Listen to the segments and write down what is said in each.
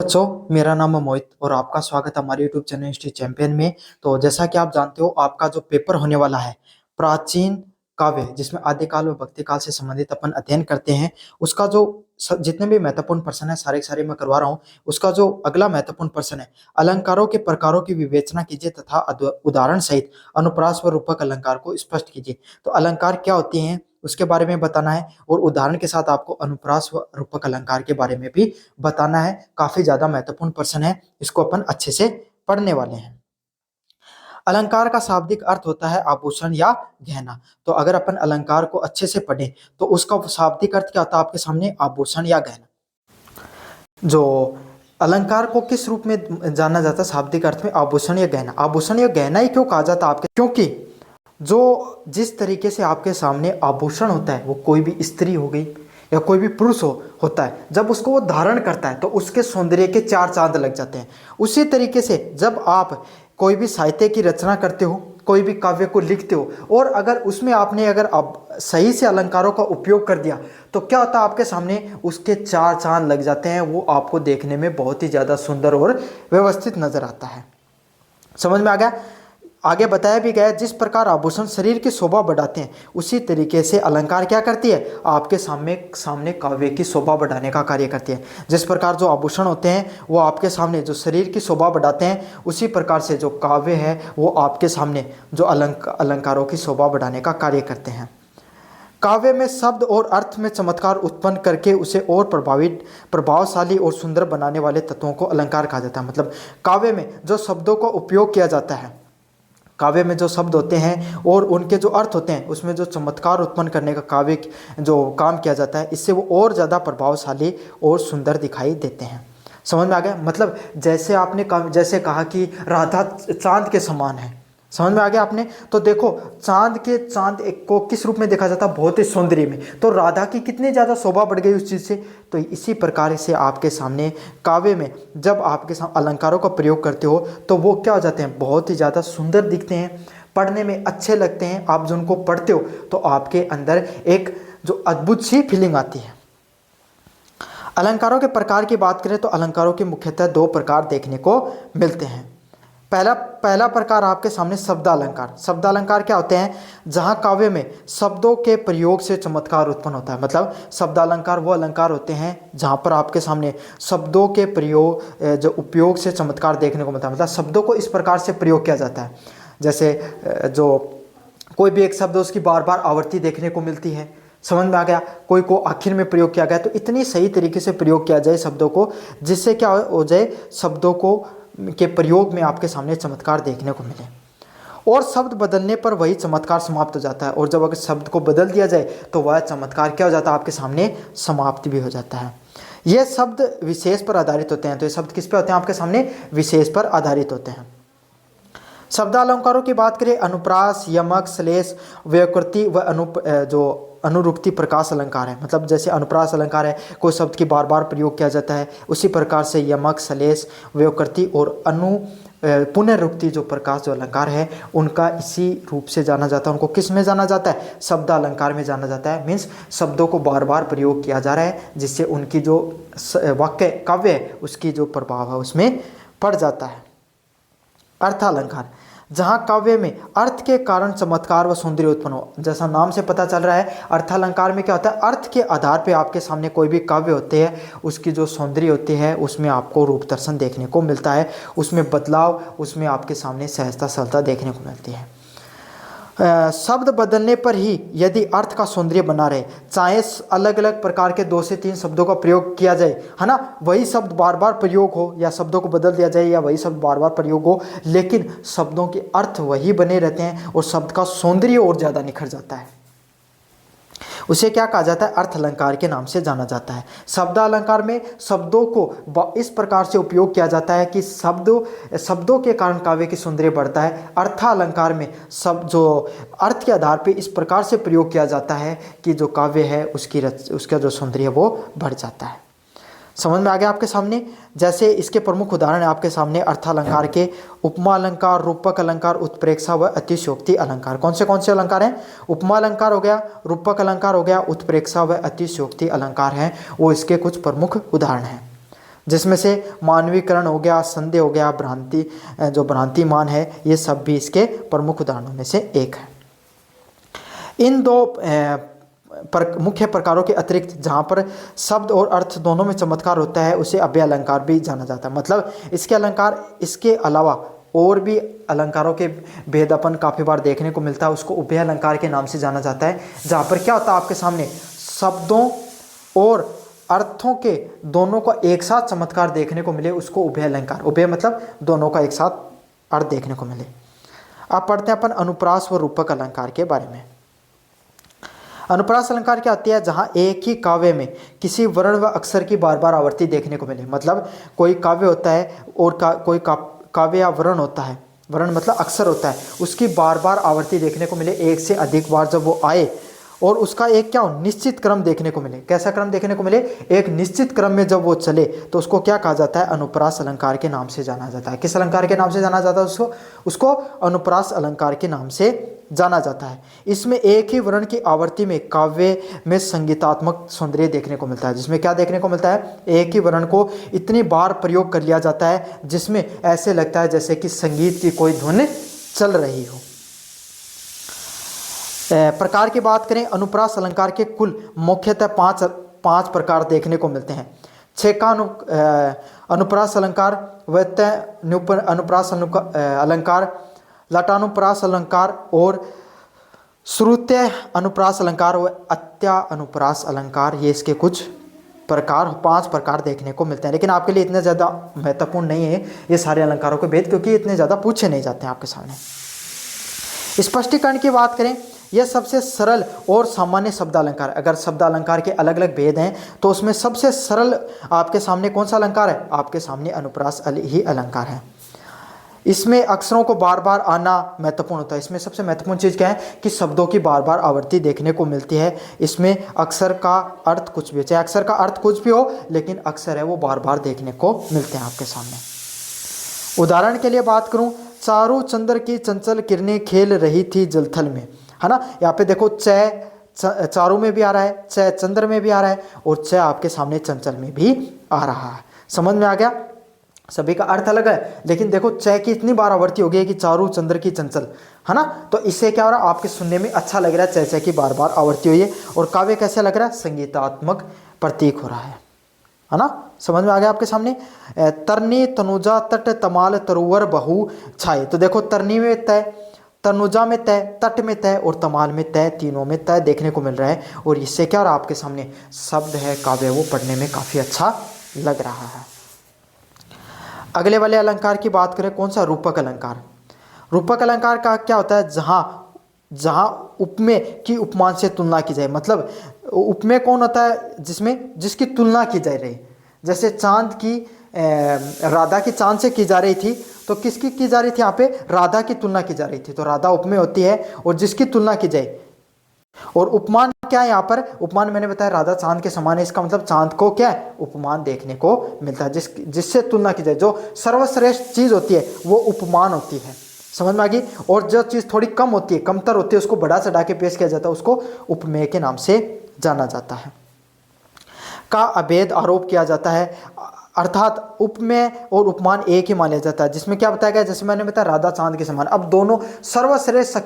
बच्चों, मेरा नाम है मोहित और आपका स्वागत है हमारे यूट्यूब चैनल हिस्ट्री चैंपियन में। तो जैसा कि आप जानते हो, आपका जो पेपर होने वाला है प्राचीन काव्य, जिसमें आदिकाल व भक्ति काल से संबंधित अपन अध्ययन करते हैं, उसका जो जितने भी महत्वपूर्ण प्रश्न है सारे के सारे मैं करवा रहा हूँ। उसका जो अगला महत्वपूर्ण प्रश्न है, अलंकारों के प्रकारों की विवेचना कीजिए तथा उदाहरण सहित अनुप्रास व रूपक अलंकार को स्पष्ट कीजिए। तो अलंकार क्या होती हैं उसके बारे में बताना है और उदाहरण के साथ आपको अनुप्रास व रूपक अलंकार के बारे में भी बताना है। काफी ज्यादा महत्वपूर्ण प्रश्न है, इसको अपन अच्छे से पढ़ने वाले हैं। अलंकार का शाब्दिक अर्थ होता है आभूषण या गहना। तो अगर अपन अलंकार को अच्छे से पढ़ें तो उसका शाब्दिक अर्थ क्या होता है आपके सामने, आभूषण या गहना। जो अलंकार को किस रूप में जाना जाता है शाब्दिक अर्थ में, आभूषण या गहना। आभूषण या गहना ही क्यों कहा जाता है आपके, क्योंकि जो जिस तरीके से आपके सामने आभूषण होता है, वो कोई भी स्त्री हो गई या कोई भी पुरुष होता है, जब उसको वो धारण करता है तो उसके सौंदर्य के चार चांद लग जाते हैं। उसी तरीके से जब आप कोई भी साहित्य की रचना करते हो, कोई भी काव्य को लिखते हो, और अगर उसमें आपने अगर सही से अलंकारों का उपयोग कर दिया तो क्या होता है आपके सामने उसके चार चांद लग जाते हैं। वो आपको देखने में बहुत ही ज़्यादा सुंदर और व्यवस्थित नजर आता है। समझ में आ गया। आगे बताया भी गया, जिस प्रकार आभूषण शरीर की शोभा बढ़ाते हैं, उसी तरीके से अलंकार क्या करती है, आपके सामने काव्य की शोभा बढ़ाने का कार्य करती है। जिस प्रकार जो आभूषण होते हैं वो आपके सामने जो शरीर की शोभा बढ़ाते हैं, उसी प्रकार से जो काव्य है वो आपके सामने जो अलंकारों की शोभा बढ़ाने का कार्य करते हैं। काव्य में शब्द और अर्थ में चमत्कार उत्पन्न करके उसे और प्रभावशाली और सुंदर बनाने वाले तत्वों को अलंकार कहा जाता है। मतलब काव्य में जो शब्दों का उपयोग किया जाता है, काव्य में जो शब्द होते हैं और उनके जो अर्थ होते हैं, उसमें जो चमत्कार उत्पन्न करने का काव्य जो काम किया जाता है, इससे वो और ज़्यादा प्रभावशाली और सुंदर दिखाई देते हैं। समझ में आ गया। मतलब जैसे आपने जैसे कहा कि राधा चांद के समान है, समझ में आ गया आपने। तो देखो चांद एक को किस रूप में देखा जाता है, बहुत ही सौंदर्य में। तो राधा की कितनी ज़्यादा शोभा बढ़ गई उस चीज़ से। तो इसी प्रकार से आपके सामने काव्य में जब आपके सामने अलंकारों का प्रयोग करते हो तो वो क्या हो जाते हैं, बहुत ही ज़्यादा सुंदर दिखते हैं, पढ़ने में अच्छे लगते हैं। आप जो उनको पढ़ते हो तो आपके अंदर एक जो अद्भुत सी फीलिंग आती है। अलंकारों के प्रकार की बात करें तो अलंकारों के मुख्यतः दो प्रकार देखने को मिलते हैं। पहला प्रकार आपके सामने शब्दालंकार। शब्दालंकार क्या होते हैं, जहां काव्य में शब्दों के प्रयोग से चमत्कार उत्पन्न होता है। मतलब शब्दालंकार वो अलंकार होते हैं जहां पर आपके सामने शब्दों के प्रयोग जो उपयोग से चमत्कार देखने को मिलता है। मतलब शब्दों को इस प्रकार से प्रयोग किया जाता है, जैसे जो कोई भी एक शब्द उसकी बार बार आवृत्ति देखने को मिलती है। समझ में आ गया। कोई को आखिर में प्रयोग किया गया तो इतनी सही तरीके से प्रयोग किया जाए शब्दों को, जिससे क्या हो जाए, शब्दों को के प्रयोग में आपके सामने चमत्कार देखने को मिले। और शब्द बदलने पर वही चमत्कार समाप्त हो जाता है, और जब अगर शब्द को बदल दिया जाए तो वह चमत्कार क्या हो जाता है, आपके सामने समाप्त भी हो जाता है। ये शब्द विशेष पर आधारित होते हैं। तो ये शब्द किस पे होते हैं, आपके सामने विशेष पर आधारित होते हैं। शब्दालंकारों की बात करें, अनुप्रास, यमक, श्लेष, व्युत्कृति व जो अनुरुक्ति प्रकाश अलंकार है। मतलब जैसे अनुप्रास अलंकार है, कोई शब्द की बार बार प्रयोग किया जाता है, उसी प्रकार से यमक, श्लेष, व्युत्कृति और पुनरुक्ति जो प्रकाश जो अलंकार है, उनका इसी रूप से जाना जाता है। उनको किस में जाना जाता है, शब्दालंकार में जाना जाता है। मीन्स शब्दों को बार बार प्रयोग किया जा रहा है, जिससे उनकी जो वाक्य काव्य है उसकी जो प्रभाव है उसमें पड़ जाता है। अर्थालंकार, जहां काव्य में अर्थ के कारण चमत्कार व सौंदर्य उत्पन्न हो। जैसा नाम से पता चल रहा है, अर्थालंकार में क्या होता है, अर्थ के आधार पे आपके सामने कोई भी काव्य होते हैं, उसकी जो सौंदर्य होती है उसमें आपको रूप दर्शन देखने को मिलता है, उसमें बदलाव, उसमें आपके सामने सहजता सरलता देखने को मिलती है। शब्द बदलने पर ही यदि अर्थ का सौंदर्य बना रहे, चाहे अलग अलग प्रकार के 2 से 3 शब्दों का प्रयोग किया जाए, है ना, वही शब्द बार बार प्रयोग हो या शब्दों को बदल दिया जाए या वही शब्द बार बार प्रयोग हो, लेकिन शब्दों के अर्थ वही बने रहते हैं और शब्द का सौंदर्य और ज़्यादा निखर जाता है। उसे क्या कहा जाता है, अर्थ अलंकार के नाम से जाना जाता है। शब्दालंकार में शब्दों को इस प्रकार से उपयोग किया जाता है कि शब्दों के कारण काव्य की सौंदर्य बढ़ता है। अर्थालंकार में शब्द जो अर्थ के आधार पे इस प्रकार से प्रयोग किया जाता है कि जो काव्य है उसका जो सौंदर्य वो बढ़ जाता है। समझ में आ गया आपके सामने। जैसे इसके प्रमुख उदाहरण है आपके सामने अर्थालंकार के, उपमा अलंकार, रूपक अलंकार, उत्प्रेक्षा व अतिशयोक्ति अलंकार। कौन से अलंकार हैं, उपमा अलंकार हो गया, रूपक अलंकार हो गया, उत्प्रेक्षा व अतिशयोक्ति अलंकार हैं, वो इसके कुछ प्रमुख उदाहरण हैं। जिसमें से मानवीकरण हो गया, संदेह हो गया, भ्रांति, जो भ्रांतिमान है, ये सब भी इसके प्रमुख उदाहरणों में से एक है। इन दो मुख्य प्रकारों के अतिरिक्त जहाँ पर शब्द और अर्थ दोनों में चमत्कार होता है, उसे अव्यय अलंकार भी जाना जाता है। मतलब इसके अलंकार, इसके अलावा और भी अलंकारों के भेद अपन काफ़ी बार देखने को मिलता है, उसको उभय अलंकार के नाम से जाना जाता है। जहाँ पर क्या होता है, आपके सामने शब्दों और अर्थों के दोनों का एक साथ चमत्कार देखने को मिले, उसको उभय अलंकार, उभय मतलब दोनों का एक साथ अर्थ देखने को मिले। अब पढ़ते हैं अपन अनुप्रास व रूपक अलंकार के बारे में। अनुप्रास अलंकार क्या होती है, जहाँ एक ही काव्य में किसी वर्ण व अक्षर की बार बार आवृत्ति देखने को मिले। मतलब कोई काव्य होता है और कोई काव्य या वर्ण होता है, वर्ण मतलब अक्षर होता है, उसकी बार बार आवृत्ति देखने को मिले, एक से अधिक बार जब वो आए, और उसका एक क्या हो, निश्चित क्रम देखने को मिले। कैसा क्रम देखने को मिले, एक निश्चित क्रम में जब वो चले तो उसको क्या कहा जाता है, अनुप्रास अलंकार के नाम से जाना जाता है। किस अलंकार के नाम से जाना जाता है, उसको अनुप्रास अलंकार के नाम से जाना जाता है। इसमें एक ही वर्ण की आवृत्ति में काव्य में संगीतात्मक सौंदर्य देखने को मिलता है। जिसमें क्या देखने को मिलता है, एक ही वर्ण को इतनी बार प्रयोग कर लिया जाता है जिसमें ऐसे लगता है जैसे कि संगीत की कोई धुन चल रही हो। प्रकार की बात करें, अनुप्रास अलंकार के कुल मुख्यतः पांच प्रकार देखने को मिलते हैं। छेका अनुप्रास अलंकार, व्यत्यय अनुप्रास अलंकार, लटानुप्रास अलंकार और श्रुत्य अनुप्रास अलंकार व अत्या अनुप्रास अलंकार, ये इसके कुछ प्रकार, 5 प्रकार देखने को मिलते हैं। लेकिन आपके लिए इतने ज़्यादा महत्वपूर्ण नहीं है ये सारे अलंकारों के भेद, क्योंकि इतने ज़्यादा पूछे नहीं जाते हैं आपके सामने। स्पष्टीकरण की बात करें, यह सबसे सरल और सामान्य शब्दालंकार। अगर शब्दालंकार के अलग अलग भेद हैं तो उसमें सबसे सरल आपके सामने कौन सा अलंकार है, आपके सामने अनुप्रास ही अलंकार है। इसमें अक्षरों को बार बार आना महत्वपूर्ण होता है। इसमें सबसे महत्वपूर्ण चीज़ क्या है कि शब्दों की बार बार आवृत्ति देखने को मिलती है। इसमें अक्षर का अर्थ कुछ भी हो, चाहे अक्षर का अर्थ कुछ भी हो, लेकिन अक्षर है वो बार बार देखने को मिलते हैं आपके सामने। उदाहरण के लिए बात करूं, चारों चंद्र की चंचल किरणें खेल रही थी जलथल में, है ना। यहाँ पे देखो च चारों में भी आ रहा है, च चंद्र में भी आ रहा है, और च आपके सामने चंचल में भी आ रहा है। समझ में आ गया, सभी का अर्थ अलग है, लेकिन देखो च की इतनी बार आवृत्ति हो गई कि चारों चंद्र की चंचल, है ना। तो इससे क्या हो रहा है, आपके सुनने में अच्छा लग रहा है, च की बार बार आवृत्ति हुई है। और काव्य कैसे लग रहा है, संगीतात्मक प्रतीक हो रहा है ना। समझ में आ गया आपके सामने। तरनी तनुजा तट तमाल तरुवर बहु छाए, तो देखो तरनी में तय, तनुजा में तय, तट में तय और तमाल में तय, तीनों में तय देखने को मिल रहा है। और इससे क्या हो रहा है, आपके सामने शब्द है काव्य वो पढ़ने में काफ़ी अच्छा लग रहा है। अगले वाले अलंकार की बात करें, कौन सा, रूपक अलंकार। रूपक अलंकार का क्या होता है, जहाँ उपमेय की उपमान से तुलना की जाए। मतलब उपमेय कौन होता है, जिसकी तुलना की जा रही। जैसे चांद की राधा की चांद से की जा रही थी, तो किसकी की जा रही थी, यहाँ पे राधा की तुलना की जा रही थी, तो राधा उपमेय होती है और जिसकी तुलना की जाए। और उपमान क्या है, यहाँ पर उपमान मैंने बताया राधा चांद के समान है, इसका मतलब चांद को क्या है, उपमान देखने को मिलता है, जिससे तुलना की जाए। जो सर्वश्रेष्ठ चीज होती है वो उपमान होती है, समझ में आ गई। और जो चीज थोड़ी कम होती है, कमतर होती है, उसको बढ़ा चढ़ा के पेश किया जाता है, उसको उपमेय के नाम से जाना जाता है। का अभेद आरोप किया जाता है, अर्थात उपमेय और उपमान एक ही मान लिया जाता है। जिसमें क्या बताया गया, जैसे मैंने बताया राधा चांद के समान, अब दोनों सर्वश्रेष्ठ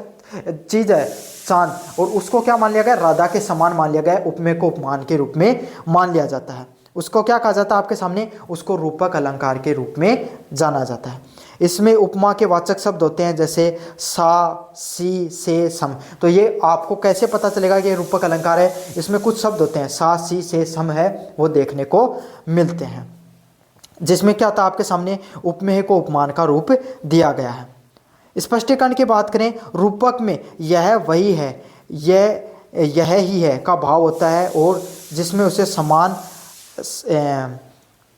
चीज है चांद, और उसको क्या मान लिया गया, राधा के समान मान लिया गया, उपमेय को उपमान के रूप में मान लिया जाता है। उसको क्या कहा जाता है आपके सामने, उसको रूपक अलंकार के रूप में जाना जाता है। इसमें उपमा के वाचक शब्द होते हैं, जैसे सा, सी, से, सम। तो ये आपको कैसे पता चलेगा कि ये रूपक अलंकार है, इसमें कुछ शब्द होते हैं, सा, सी, से, सम है, वो देखने को मिलते हैं। जिसमें क्या होता है, आपके सामने उपमेय को उपमान का रूप दिया गया है। स्पष्टीकरण की बात करें, रूपक में यह वही है, यह ही है का भाव होता है, और जिसमें उसे समान,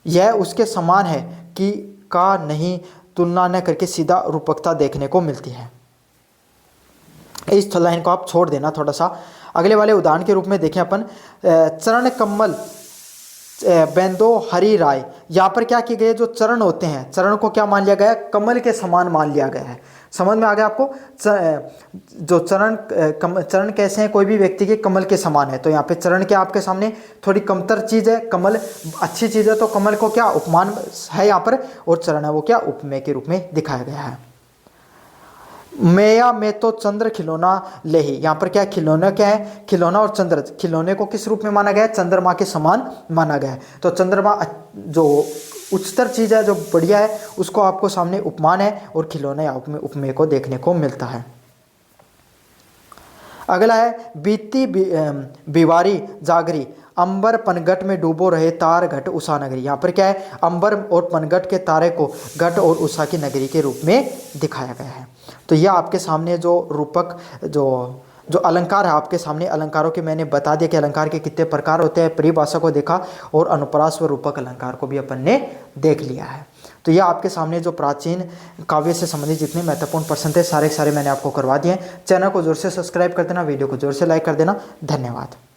यह उसके समान है कि का नहीं तुलना न करके सीधा रूपकता देखने को मिलती है। इस लाइन को आप छोड़ देना थोड़ा सा। अगले वाले उदाहरण के रूप में देखें अपन, चरण कमल बेंदो हरि राय। यहाँ पर क्या किए गए, जो चरण होते हैं, चरण को क्या मान लिया गया, कमल के समान मान लिया गया है। समझ में आ गया आपको। जो चरण कैसे हैं, कोई भी व्यक्ति के कमल के समान है, तो यहाँ पे चरण क्या आपके सामने थोड़ी कमतर चीज है, कमल अच्छी चीज है, तो कमल को क्या उपमान है यहाँ पर, और चरण है वो क्या उपमेय के रूप में दिखाया गया है। मेया में तो चंद्र खिलौना ले ही, यहाँ पर क्या खिलौना क्या है, खिलौना और चंद्र, खिलौने को किस रूप में माना गया है, चंद्रमा के समान माना गया है। तो चंद्रमा जो उच्चतर चीज है, जो बढ़िया है, उसको आपको सामने उपमान है, और खिलौने या उपमेय को देखने को मिलता है। अगला है बीती बिवारी जागरी, अंबर पनघट में डूबो रहे तार घट उषा नगरी। यहाँ पर क्या है, अंबर और पनघट के तारे को घट और उषा की नगरी के रूप में दिखाया गया है। तो यह आपके सामने जो रूपक जो अलंकार है, आपके सामने अलंकारों के मैंने बता दिया कि अलंकार के कितने प्रकार होते हैं, परिभाषा को देखा, और अनुप्रास व रूपक अलंकार को भी अपन ने देख लिया है। तो यह आपके सामने जो प्राचीन काव्य से संबंधित जितने महत्वपूर्ण प्रश्न थे, सारे मैंने आपको करवा दिए हैं। चैनल को जोर से सब्सक्राइब कर देना, वीडियो को जोर से लाइक कर देना। धन्यवाद।